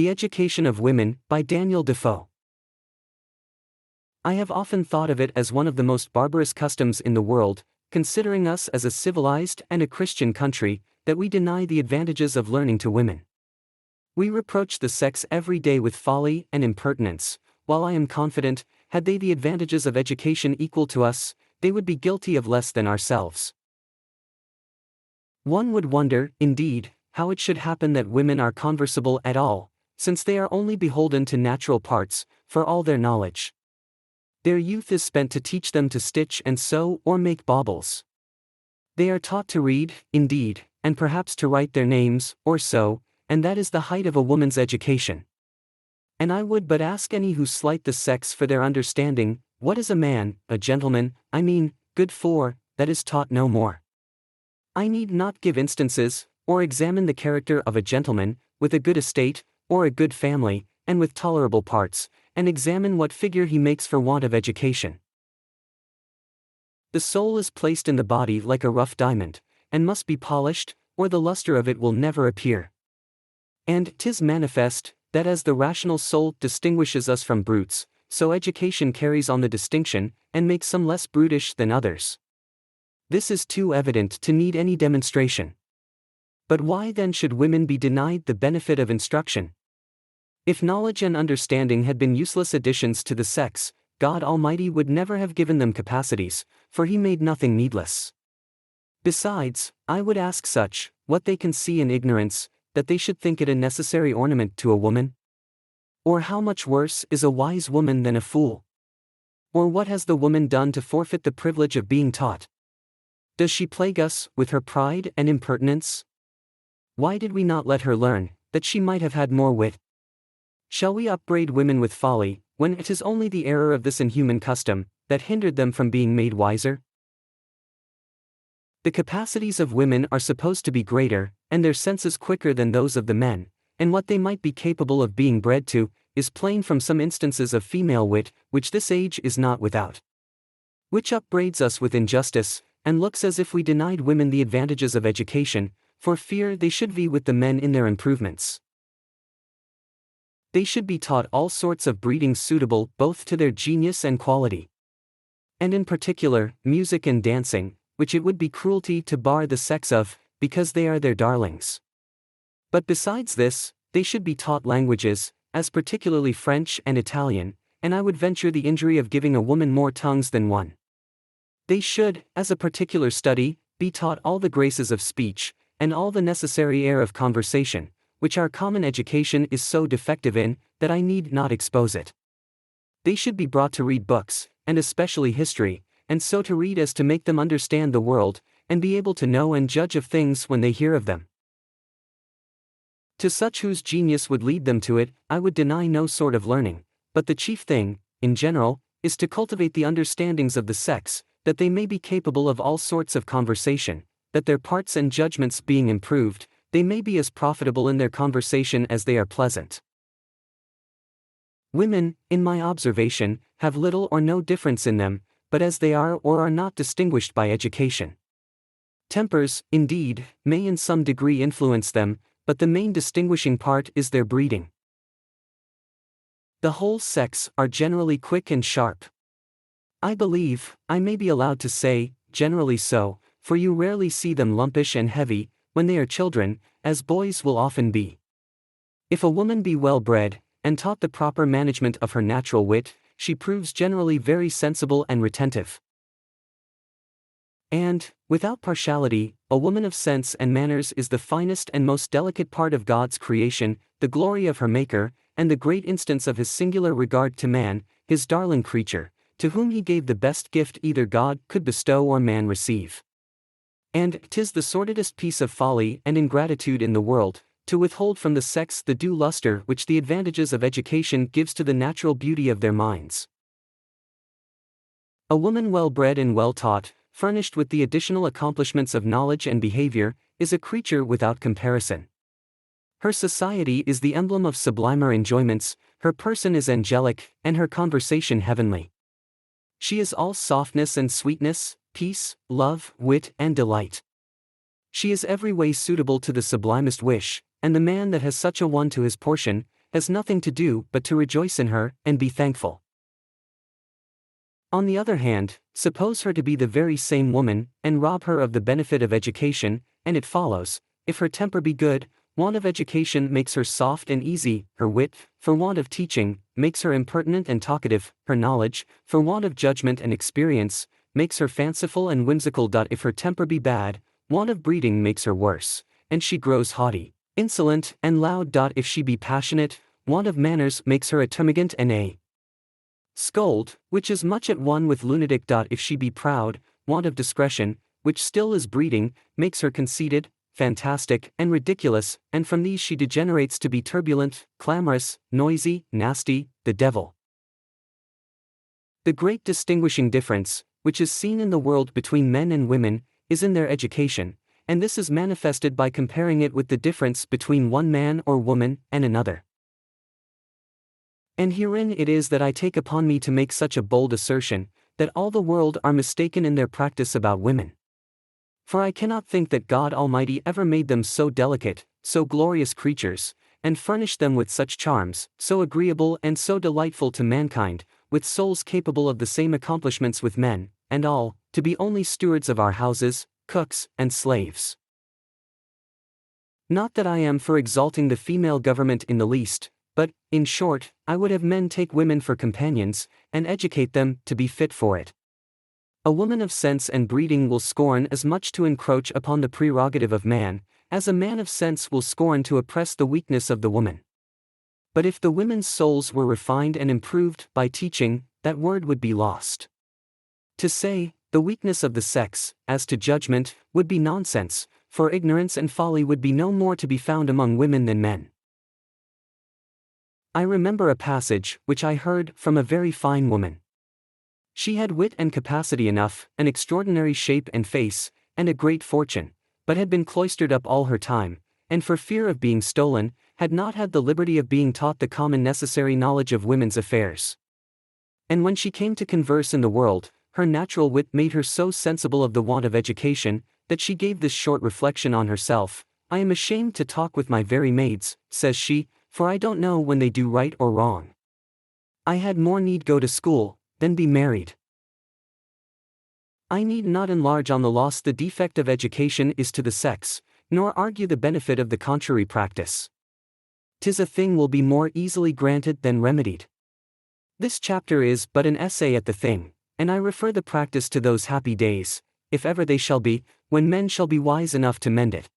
The Education of Women, by Daniel Defoe. I have often thought of it as one of the most barbarous customs in the world, considering us as a civilized and a Christian country, that we deny the advantages of learning to women. We reproach the sex every day with folly and impertinence, while I am confident, had they the advantages of education equal to us, they would be guilty of less than ourselves. One would wonder, indeed, how it should happen that women are conversable at all, since they are only beholden to natural parts, for all their knowledge. Their youth is spent to teach them to stitch and sew or make baubles. They are taught to read, indeed, and perhaps to write their names, or so, and that is the height of a woman's education. And I would but ask any who slight the sex for their understanding, what is a man, a gentleman, I mean, good for, that is taught no more? I need not give instances, or examine the character of a gentleman, with a good estate, or a good family, and with tolerable parts, and examine what figure he makes for want of education. The soul is placed in the body like a rough diamond, and must be polished, or the luster of it will never appear. And 'tis manifest, that as the rational soul distinguishes us from brutes, so education carries on the distinction, and makes some less brutish than others. This is too evident to need any demonstration. But why then should women be denied the benefit of instruction? If knowledge and understanding had been useless additions to the sex, God Almighty would never have given them capacities, for He made nothing needless. Besides, I would ask such, what they can see in ignorance, that they should think it a necessary ornament to a woman? Or how much worse is a wise woman than a fool? Or what has the woman done to forfeit the privilege of being taught? Does she plague us with her pride and impertinence? Why did we not let her learn, that she might have had more wit? Shall we upbraid women with folly, when it is only the error of this inhuman custom, that hindered them from being made wiser? The capacities of women are supposed to be greater, and their senses quicker than those of the men, and what they might be capable of being bred to, is plain from some instances of female wit, which this age is not without. Which upbraids us with injustice, and looks as if we denied women the advantages of education, for fear they should vie with the men in their improvements. They should be taught all sorts of breedings suitable both to their genius and quality. And in particular, music and dancing, which it would be cruelty to bar the sex of, because they are their darlings. But besides this, they should be taught languages, as particularly French and Italian, and I would venture the injury of giving a woman more tongues than one. They should, as a particular study, be taught all the graces of speech, and all the necessary air of conversation, which our common education is so defective in, that I need not expose it. They should be brought to read books, and especially history, and so to read as to make them understand the world, and be able to know and judge of things when they hear of them. To such whose genius would lead them to it, I would deny no sort of learning, but the chief thing, in general, is to cultivate the understandings of the sex, that they may be capable of all sorts of conversation, that their parts and judgments being improved, they may be as profitable in their conversation as they are pleasant. Women, in my observation, have little or no difference in them, but as they are or are not distinguished by education. Tempers, indeed, may in some degree influence them, but the main distinguishing part is their breeding. The whole sex are generally quick and sharp. I believe, I may be allowed to say, generally so, for you rarely see them lumpish and heavy, when they are children, as boys will often be. If a woman be well bred, and taught the proper management of her natural wit, she proves generally very sensible and retentive. And, without partiality, a woman of sense and manners is the finest and most delicate part of God's creation, the glory of her Maker, and the great instance of His singular regard to man, His darling creature, to whom He gave the best gift either God could bestow or man receive. And 'tis the sordidest piece of folly and ingratitude in the world, to withhold from the sex the due luster which the advantages of education gives to the natural beauty of their minds. A woman well bred and well taught, furnished with the additional accomplishments of knowledge and behavior, is a creature without comparison. Her society is the emblem of sublimer enjoyments, her person is angelic, and her conversation heavenly. She is all softness and sweetness, peace, love, wit, and delight. She is every way suitable to the sublimest wish, and the man that has such a one to his portion, has nothing to do but to rejoice in her, and be thankful. On the other hand, suppose her to be the very same woman, and rob her of the benefit of education, and it follows, if her temper be good, want of education makes her soft and easy, her wit, for want of teaching, makes her impertinent and talkative, her knowledge, for want of judgment and experience, makes her fanciful and whimsical. If her temper be bad, want of breeding makes her worse, and she grows haughty, insolent, and loud. If she be passionate, want of manners makes her a termagant and a scold, which is much at one with lunatic. If she be proud, want of discretion, which still is breeding, makes her conceited, fantastic, and ridiculous, and from these she degenerates to be turbulent, clamorous, noisy, nasty, the devil. The great distinguishing difference, which is seen in the world between men and women, is in their education, and this is manifested by comparing it with the difference between one man or woman and another. And herein it is that I take upon me to make such a bold assertion, that all the world are mistaken in their practice about women. For I cannot think that God Almighty ever made them so delicate, so glorious creatures, and furnished them with such charms, so agreeable and so delightful to mankind, with souls capable of the same accomplishments with men, and all, to be only stewards of our houses, cooks, and slaves. Not that I am for exalting the female government in the least, but, in short, I would have men take women for companions, and educate them to be fit for it. A woman of sense and breeding will scorn as much to encroach upon the prerogative of man, as a man of sense will scorn to oppress the weakness of the woman. But if the women's souls were refined and improved by teaching, that word would be lost. To say, the weakness of the sex, as to judgment, would be nonsense, for ignorance and folly would be no more to be found among women than men. I remember a passage, which I heard from a very fine woman. She had wit and capacity enough, an extraordinary shape and face, and a great fortune, but had been cloistered up all her time, and for fear of being stolen, had not had the liberty of being taught the common necessary knowledge of women's affairs. And when she came to converse in the world, her natural wit made her so sensible of the want of education, that she gave this short reflection on herself: I am ashamed to talk with my very maids, says she, for I don't know when they do right or wrong. I had more need go to school, than be married. I need not enlarge on the loss the defect of education is to the sex, nor argue the benefit of the contrary practice. 'Tis a thing will be more easily granted than remedied. This chapter is but an essay at the thing, and I refer the practice to those happy days, if ever they shall be, when men shall be wise enough to mend it.